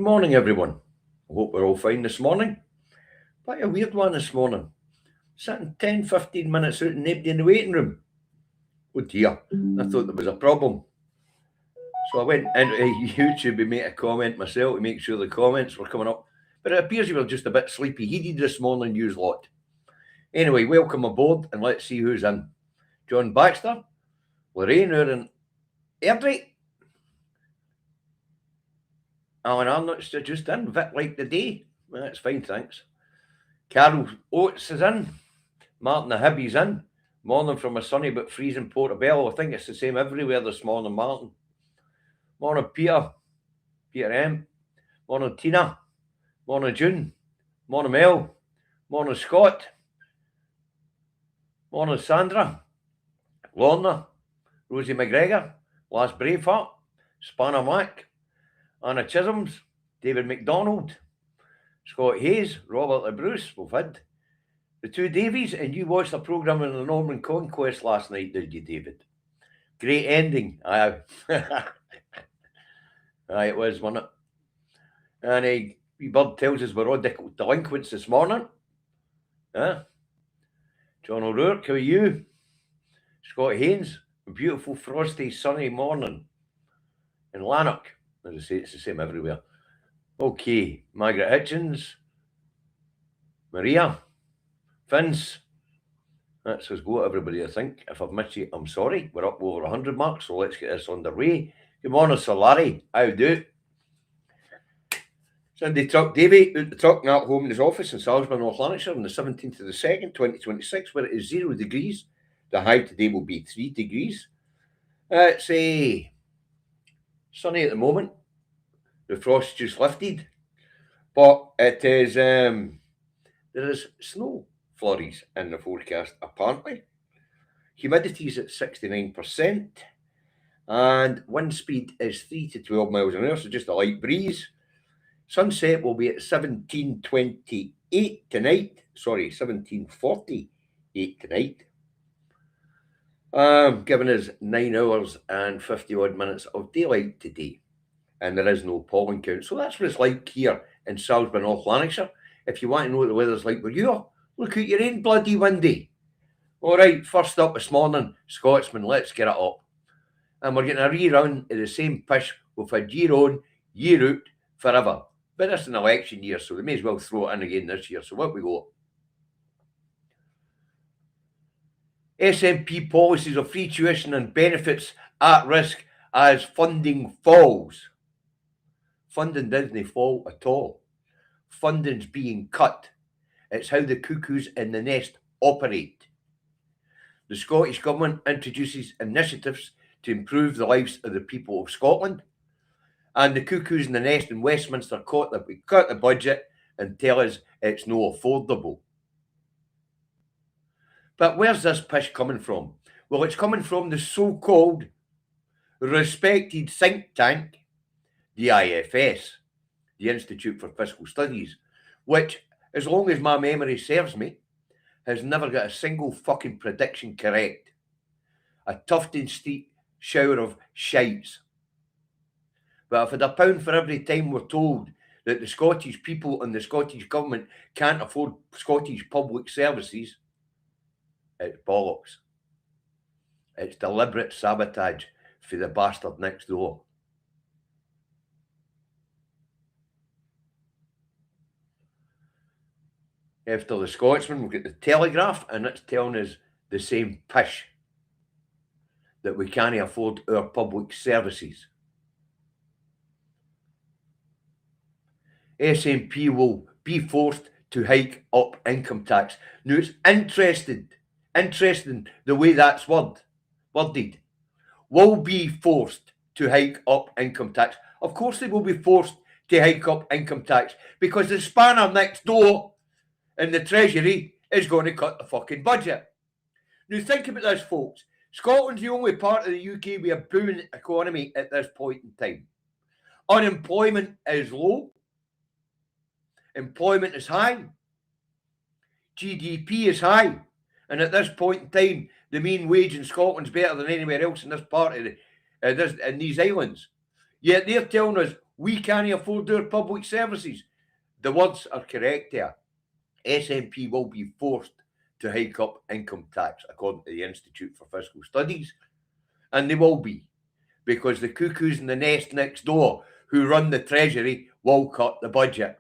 Good morning, everyone. I hope we're all fine this morning. Quite a weird one this morning. Sitting 10, 15 minutes out and nobody in the waiting room. Oh dear, I thought there was a problem. So I went into YouTube and made a comment myself to make sure the comments were coming up. But it appears you were just a bit sleepy-headed this morning, yous lot. Anyway, welcome aboard and let's see who's in. John Baxter, Lorraine Aaron Airdrie, Alan Arnott's just in, Vic like the day. Well, that's fine, thanks. Carol Oates is in. Martin the Hibby's in. Morning from a sunny but freezing Portobello. I think it's the same everywhere this morning, Martin. Morning, Peter M. Morning, Tina. Morning, June. Morning, Mel. Morning, Scott. Morning, Sandra. Lorna. Rosie McGregor. Last Braveheart. Spanner Mac. Anna Chisholms. David McDonald. Scott Hayes. Robert the Bruce. We've had the Two Davies, and you watched the programme on the Norman Conquest last night, did you, David? Great ending. Aye, it was, wasn't it? And Bird tells us we're all delinquents this morning. John O'Rourke, how are you? Scott Haynes, a beautiful, frosty, sunny morning in Lanark. As I say, it's the same everywhere. Okay, Margaret Hitchens, Maria, Vince, that's us go, everybody, I think. If I've missed you, I'm sorry. We're up over 100 marks, so let's get this underway. Good morning, Sir Larry. How do? Sunday Truck Davy out the truck and at home in his office in Salisbury, North Lanarkshire on the 17th of the 2nd, 2026, where it is 0 degrees. The high today will be 3 degrees. It's sunny at the moment. The frost just lifted. But it is, there is snow flurries in the forecast, apparently. Humidity is at 69%. And wind speed is 3 to 12 miles an hour, so just a light breeze. Sunset will be at 17:28 tonight. Sorry, 17:48 tonight. Giving us 9 hours and 50 odd minutes of daylight today. And there is no pollen count. So that's what it's like here in Salisbury, North Lanarkshire. If you want to know what the weather's like where you are, look out your own bloody windy. All right, first up this morning, Scotsman, let's get it up. And we're getting a rerun of the same pish we've had year on, year out, forever. But it's an election year, so they may as well throw it in again this year. So what we got? SNP policies of free tuition and benefits at risk as funding falls. Funding doesn't fall at all. Funding's being cut. It's how the cuckoos in the nest operate. The Scottish Government introduces initiatives to improve the lives of the people of Scotland. And the cuckoos in the nest in Westminster cut the budget and tell us it's no affordable. But where's this pish coming from? Well, it's coming from the so-called respected think tank, the IFS, the Institute for Fiscal Studies, which, as long as my memory serves me, has never got a single fucking prediction correct. A Tufton Street shower of shites. But if I had a pound for every time we're told that the Scottish people and the Scottish Government can't afford Scottish public services, it's bollocks. It's deliberate sabotage for the bastard next door. After the Scotsman, we've got the Telegraph, and it's telling us the same pish, that we can't afford our public services. SNP will be forced to hike up income tax. Now, it's interesting the way that's worded. Will be forced to hike up income tax. Of course they will be forced to hike up income tax because the spanner next door in the Treasury is going to cut the fucking budget. Now think about this, folks. Scotland's the only part of the UK with a booming economy at this point in time. Unemployment is low. Employment is high. GDP is high. And at this point in time, the mean wage in Scotland's better than anywhere else in this part of in these islands. Yet they're telling us We can't afford our public services. The words are correct here. SNP will be forced to hike up income tax, according to the Institute for Fiscal Studies. And they will be, because the cuckoos in the nest next door who run the Treasury will cut the budget.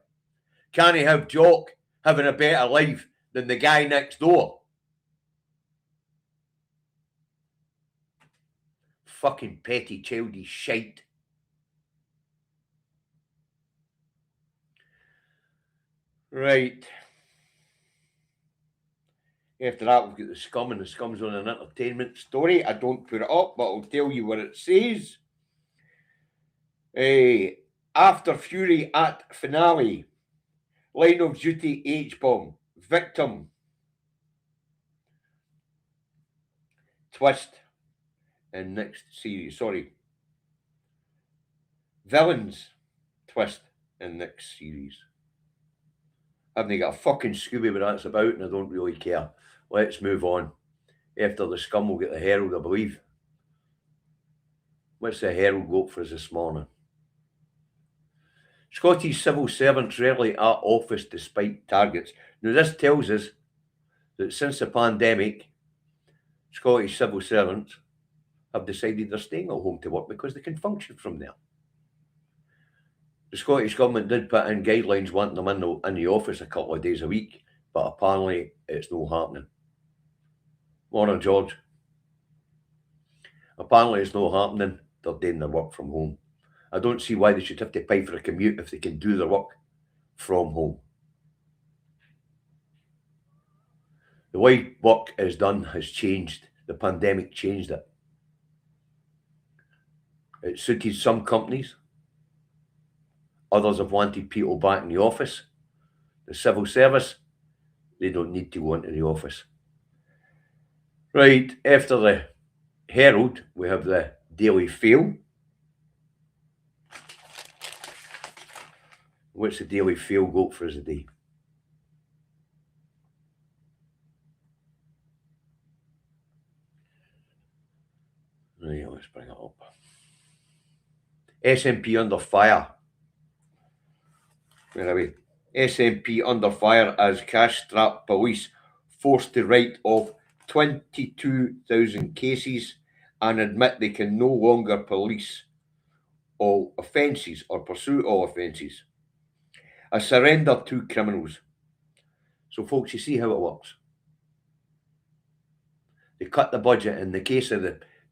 Can't he have Jock having a better life than the guy next door? Fucking petty childish shite. Right. After that, we've got the Scum, and the Scum's on an entertainment story. I don't put it up, but I'll tell you what it says. After Fury at finale, Line of Duty H-bomb, victim, twist in next series. Sorry. Villains, twist in next series. Haven't got a fucking Scooby what that's about, and I don't really care. Let's move on. After the Scum, we'll get the Herald, I believe. What's the Herald got for us this morning? Scottish civil servants rarely at office despite targets. Now, this tells us that since the pandemic, Scottish civil servants have decided they're staying at home to work because they can function from there. The Scottish Government did put in guidelines wanting them in the office a couple of days a week, but apparently it's not happening. Morning, George. Apparently it's not happening. They're doing their work from home. I don't see why they should have to pay for a commute if they can do their work from home. The way work is done has changed. The pandemic changed it. It suited some companies. Others have wanted people back in the office. The civil service, they don't need to go into the office. Right, after the Herald, we have the Daily Fail. What's the Daily Fail got for us today? Right, let's bring it up. SNP under fire. Where are we? SNP under fire as cash-strapped police forced to write off 22,000 cases and admit they can no longer police all offences or pursue all offences. A surrender to criminals. So, folks, you see how it works. They cut the budget. In the case of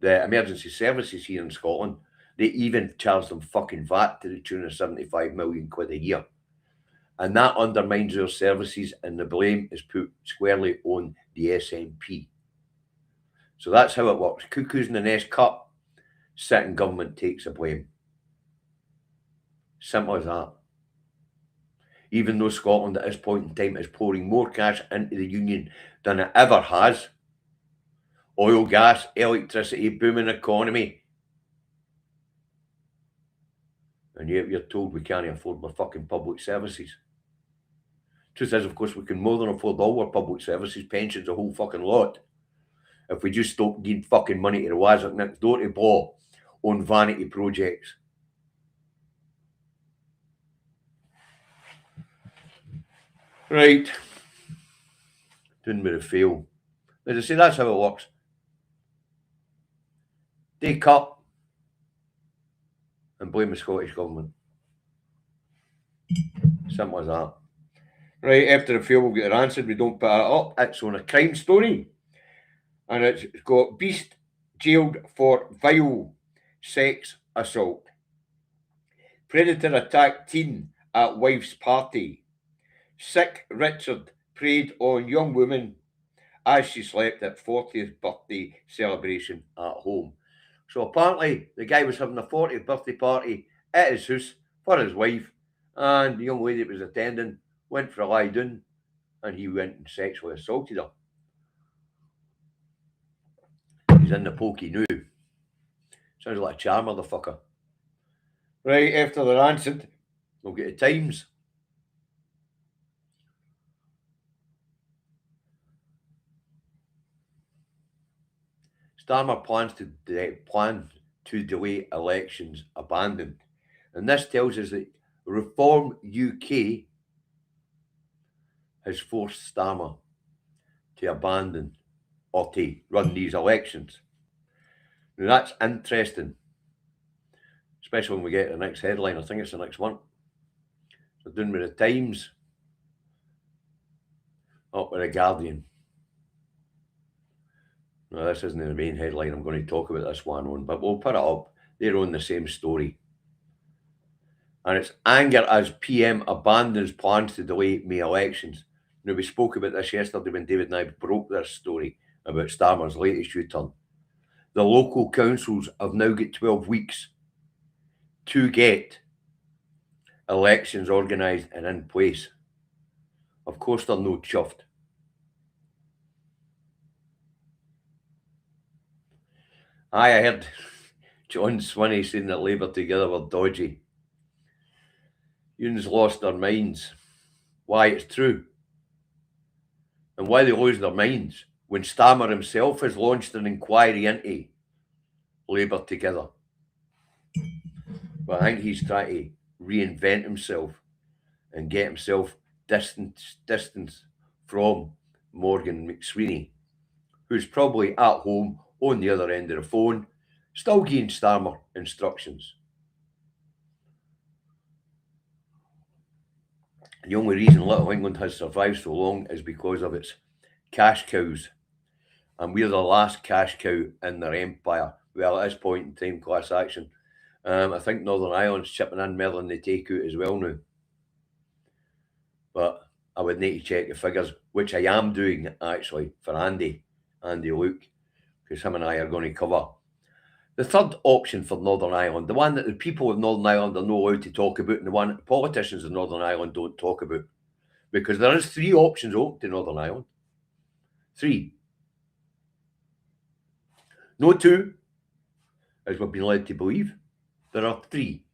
the emergency services here in Scotland, they even charge them fucking VAT to the tune of 75 million quid a year. And that undermines their services, and the blame is put squarely on the SNP. So that's how it works. Cuckoos in the nest cut, sitting government takes the blame. Simple as that. Even though Scotland at this point in time is pouring more cash into the union than it ever has, oil, gas, electricity, booming economy, and yet we're told we can't afford our fucking public services. Truth is, of course, we can more than afford all our public services, pensions, a whole fucking lot, if we just stop giving fucking money to the wazzock next door to blow on vanity projects. Right. Doing with a fail. As I say, that's how it works. They cut and blame the Scottish Government. Simple as that. Right, after the fail, we'll get it answered. We don't put it up. It's on a crime story. And it's got Beast jailed for vile sex assault. Predator attacked teen at wife's party. Sick Richard preyed on young woman as she slept at 40th birthday celebration at home. So apparently the guy was having a 40th birthday party at his house for his wife, and the young lady that was attending went for a lie down, and he went and sexually assaulted her. He's in the pokey now. Sounds like a charm, motherfucker. Right, after they're answered, we'll get the times. Starmer plans to delay elections abandoned. And this tells us that Reform UK has forced Starmer to abandon or to run these elections. Now that's interesting, especially when we get the next headline. I think it's the next one. They're doing with the Times, up with the Guardian. Now this isn't the main headline I'm going to talk about this one on, but we'll put it up. They're on the same story. And it's anger as PM abandons plans to delay May elections. Now, we spoke about this yesterday when David and I broke this story about Starmer's latest U-turn. The local councils have now got 12 weeks to get elections organised and in place. Of course, they're no chuffed. I heard John Swinney saying that Labour together were dodgy. Unions lost their minds. Why? It's true. And why they lose their minds? When Starmer himself has launched an inquiry into Labour together. But I think he's trying to reinvent himself and get himself distance from Morgan McSweeney, who's probably at home on the other end of the phone, still giving Starmer instructions. The only reason Little England has survived so long is because of its cash cows. And we're the last cash cow in their empire. Well, at this point in time, class action. I think Northern Ireland's chipping in more than they take out as well now. But I would need to check the figures, which I am doing actually for Andy Luke, because him and I are going to cover the third option for Northern Ireland, the one that the people of Northern Ireland are not allowed to talk about, and the one that the politicians of Northern Ireland don't talk about. Because there is 3 options open to Northern Ireland. 3. No 2, as we've been led to believe. There are 3.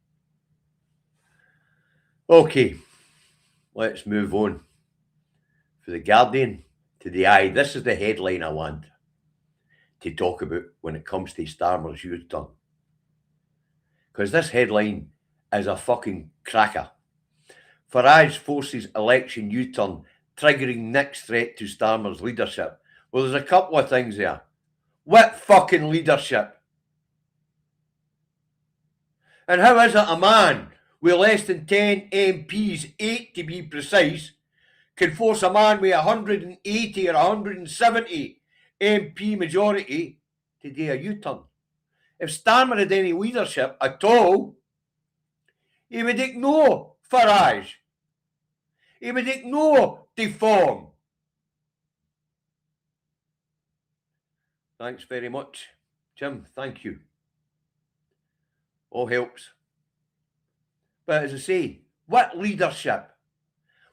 Okay, let's move on. For the Guardian to the Eye, this is the headline I want to talk about when it comes to Starmer's U-turn. Because this headline is a fucking cracker. Farage forces election U-turn, triggering next threat to Starmer's leadership. Well, there's a couple of things there. What fucking leadership? And how is it a man with less than 10 MPs, 8 to be precise, can force a man with 180 or 170 MP majority to do a U-turn? If Starmer had any leadership at all, he would ignore Farage. He would ignore Deform. Thanks very much, Jim. Thank you. All helps. But as I say, what leadership?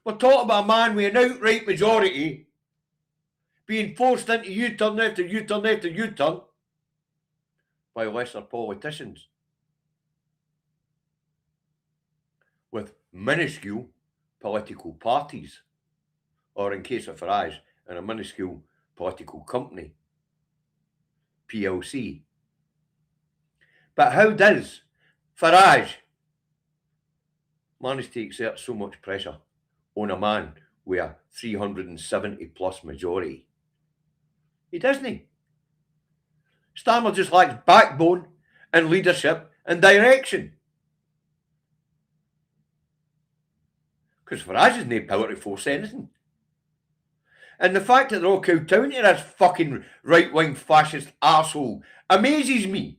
We're talking about a man with an outright majority being forced into U-turn after U-turn after U-turn by lesser politicians with minuscule political parties, or in case of Farage, in a minuscule political company, PLC. But how does Farage manage to exert so much pressure on a man with a 370 plus majority? He doesn't. Starmer just lacks backbone and leadership and direction. Because Farage has no power to force anything. And the fact that they're all cowed down to this fucking right-wing fascist arsehole amazes me.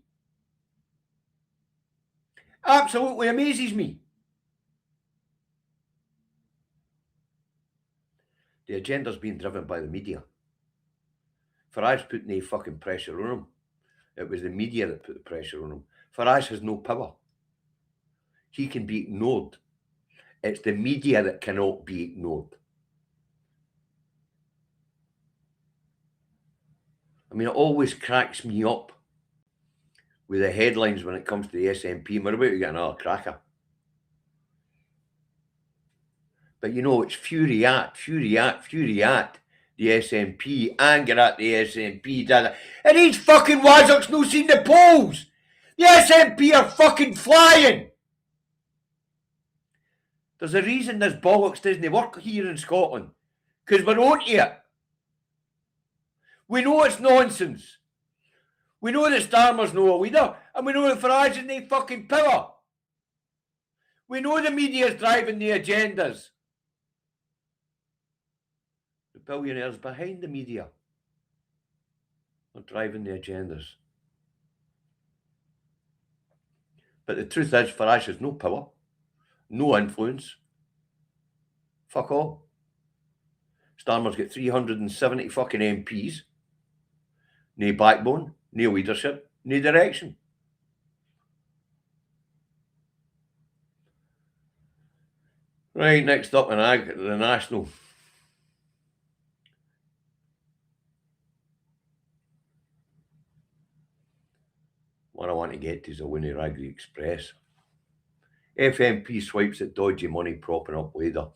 Absolutely amazes me. The agenda's being driven by the media. Farage put no fucking pressure on him. It was the media that put the pressure on him. Farage has no power. He can be ignored. It's the media that cannot be ignored. I mean, it always cracks me up with the headlines when it comes to the SNP. We're about to get another cracker. But you know, it's fury at the SNP, anger at the SNP. And these fucking Wazzocks no seen the polls. The SNP are fucking flying. There's a reason this bollocks doesn't work here in Scotland. Because we're on to it. We know it's nonsense. We know that Starmer's no a leader. And we know that Farage is no fucking power. We know the media's driving the agendas. The billionaires behind the media are driving the agendas. But the truth is, Farage has no power, no influence. Fuck all. Starmer's got 370 fucking MPs. No backbone, no leadership, no direction. Right, next up in the National. What I want to get to is the Winnie Raggy Express. FMP swipes at dodgy money propping up Labour.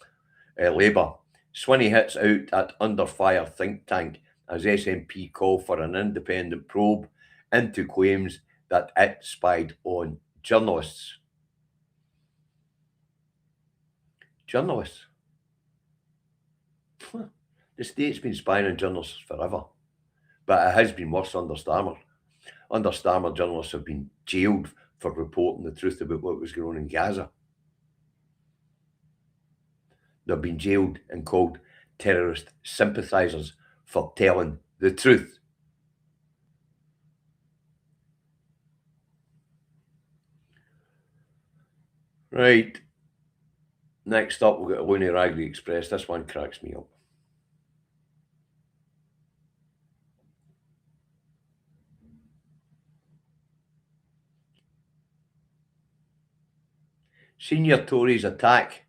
Swinney hits out at under fire think tank as SNP call for an independent probe into claims that it spied on journalists. Journalists? The state's been spying on journalists forever, but it has been worse under Starmer. Under Starmer, journalists have been jailed for reporting the truth about what was going on in Gaza. They've been jailed and called terrorist sympathisers for telling the truth. Right. Next up, we've got a Looney Raggedy Express. This one cracks me up. Senior Tories attack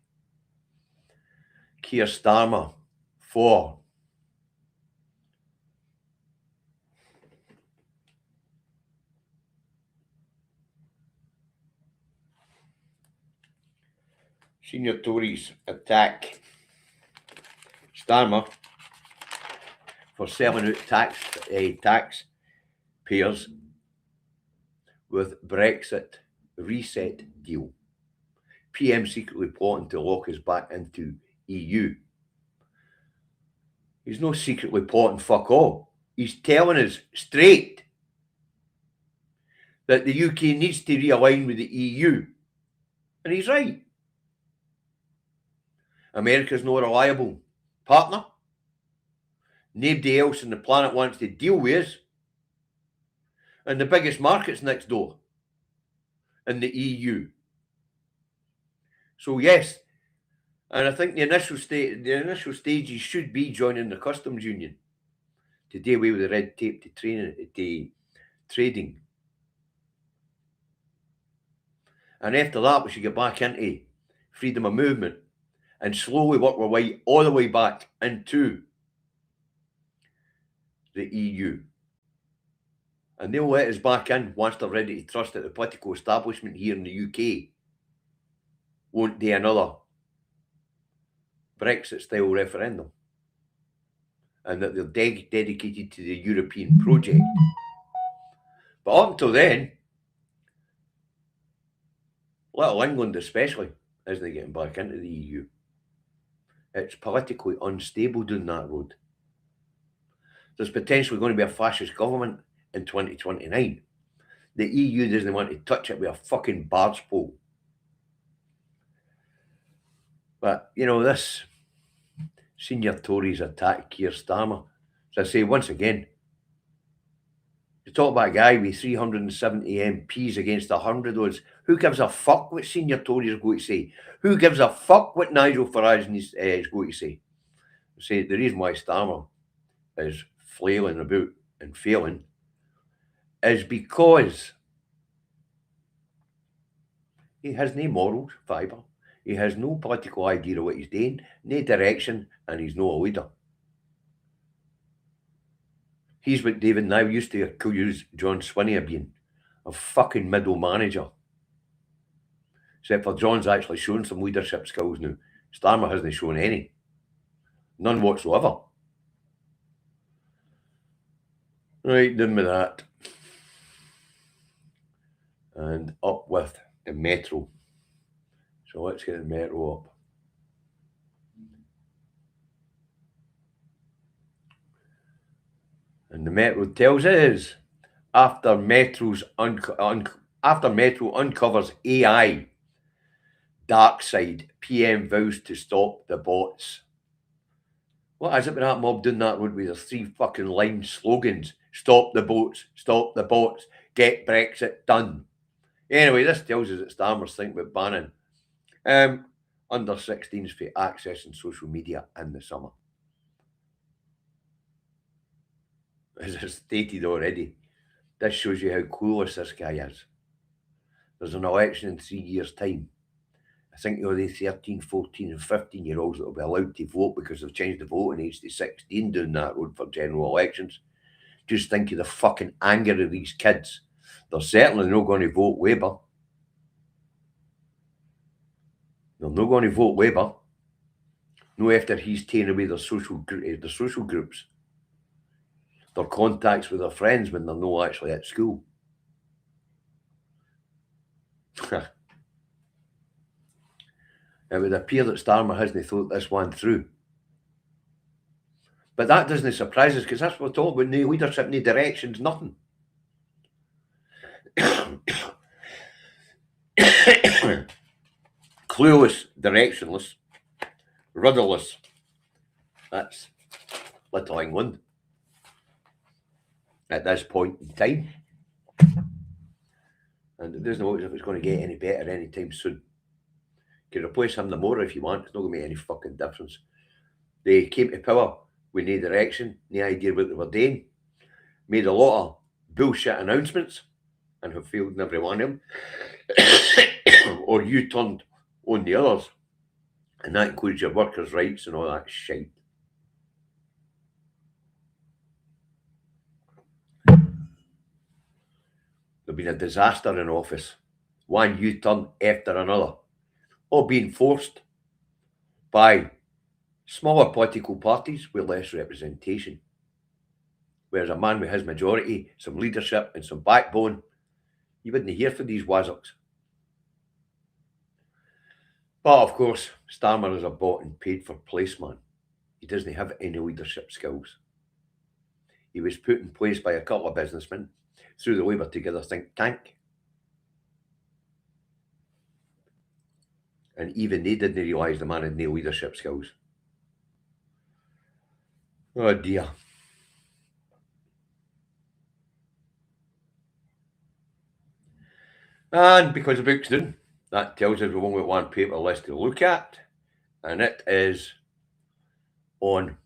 Keir Starmer for Senior Tories attack Starmer for selling out taxpayers with Brexit reset deal. PM secretly plotting to lock us back into EU. He's no secretly plotting fuck all. He's telling us straight that the UK needs to realign with the EU. And he's right. America's no reliable partner. Nobody else on the planet wants to deal with us. And the biggest market's next door in the EU. So yes, and I think the initial stages should be joining the customs union to do away with the red tape to trading. And after that, we should get back into freedom of movement and slowly work our way all the way back into the EU. And they'll let us back in once they're ready to trust that the political establishment here in the UK won't do another Brexit-style referendum, and that they're dedicated to the European project. But up until then, little England especially isn't getting back into the EU. It's politically unstable down that road. There's potentially going to be a fascist government in 2029. The EU doesn't want to touch it with a fucking barge pole. But, you know, this senior Tories attack Keir Starmer. As I say, once again, you talk about a guy with 370 MPs against 100 of us. Who gives a fuck what senior Tories are going to say? Who gives a fuck what Nigel Farage is going to say? Say the reason why Starmer is flailing about and failing is because he has no moral fibre. He has no political idea of what he's doing, no direction, and he's no a leader. He's what David now used to accuse John Swinney of being, a fucking middle manager. Except for John's actually shown some leadership skills now. Starmer hasn't shown any. None whatsoever. Right, done with that. And up with the Metro. So let's get the Metro up. And the Metro tells us, after Metro uncovers AI dark side, PM vows to stop the bots. What is it with that mob doing that road with their 3 fucking line slogans? Stop the boats, get Brexit done. Anyway, this tells us that Starmer's thinking about banning under 16s for accessing social media in the summer. As I stated already, this shows you how clueless this guy is. There's an election in 3 years' time. I think the 13, 14 and 15-year-olds that will be allowed to vote because they've changed the voting age to 16 down that road for general elections. Just think of the fucking anger of these kids. They're certainly not going to vote Labour. They're not going to vote Labour. No, after he's taken away their social groups, their contacts with their friends when they're not actually at school. It would appear that Starmer hasn't thought this one through. But that doesn't surprise us, because that's what we're talking about. No leadership, no directions, nothing. Clueless, directionless, rudderless. That's Little England at this point in time. And it doesn't look as if it's going to get any better anytime soon. You can replace him tomorrow if you want. It's not going to make any fucking difference. They came to power with no direction, no idea what they were doing. Made a lot of bullshit announcements and have failed in every one of them. Or you turned on the others. And that includes your workers' rights and all that shit. There's been a disaster in office. One U-turn after another. All being forced by smaller political parties with less representation. Whereas a man with his majority, some leadership and some backbone, you wouldn't hear from these wazzocks. But of course, Starmer is a bought and paid for placeman. He doesn't have any leadership skills. He was put in place by a couple of businessmen through the Labour Together think tank. And even they didn't realise the man had no leadership skills. Oh dear. And because the book's done, that tells us we've only got one paper list to look at. And it is on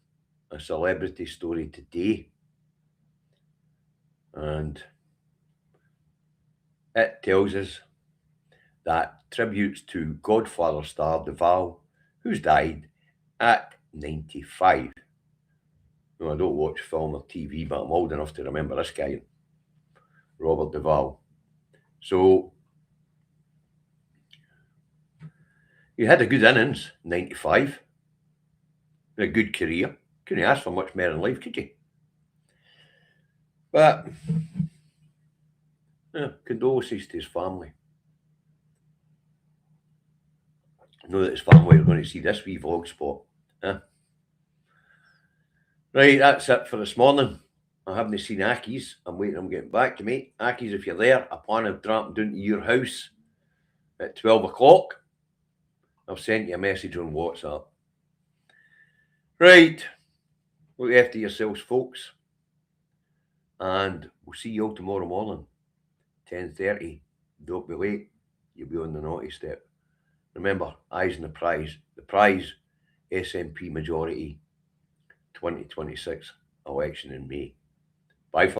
a celebrity story today. And it tells us that tributes to Godfather star Duval, who's died at 95. No, I don't watch film or TV, but I'm old enough to remember this guy, Robert Duval. So he had a good innings, 95. A good career. Couldn't ask for much more in life, could you? But condolences to his family. I know that his family are going to see this wee vlog spot. Right, that's it for this morning. I haven't seen Aki's. I'm waiting on getting back to me. Aki's, if you're there, I plan on dropping down to your house at 12 o'clock. I've sent you a message on WhatsApp. Right. Look after yourselves, folks. And we'll see you all tomorrow morning, 10:30. Don't be late. You'll be on the naughty step. Remember, eyes on the prize. The prize, SNP majority, 2026 election in May. Bye for